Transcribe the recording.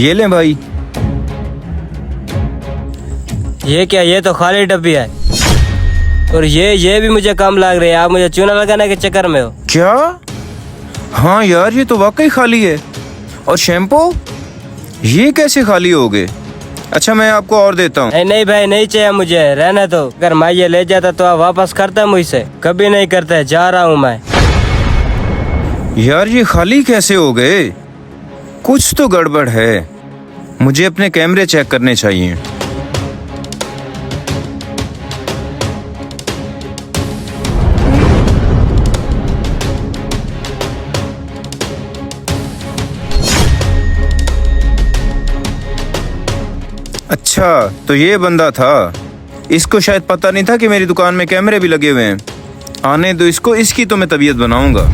ये लें भाई। ये क्या, ये तो खाली डब्बी है। और ये भी मुझे कम लग रही है। आप मुझे चूना लगाने के चक्कर में हो क्या? हाँ यार, ये तो वाकई खाली है। और शैम्पू, ये कैसे खाली हो गए? अच्छा, मैं आपको और देता हूँ। नहीं भाई, नहीं चाहिए मुझे, रहने दो। अगर मैं ये ले जाता तो आप वापस करते मुझसे। कभी नहीं करते, जा रहा हूँ मैं। यार ये खाली कैसे हो गए? कुछ तो गड़बड़ है। मुझे अपने कैमरे चेक करने चाहिए। अच्छा, तो ये बंदा था। इसको शायद पता नहीं था कि मेरी दुकान में कैमरे भी लगे हुए हैं। आने दो इसको, इसकी तो मैं तबीयत बनाऊंगा।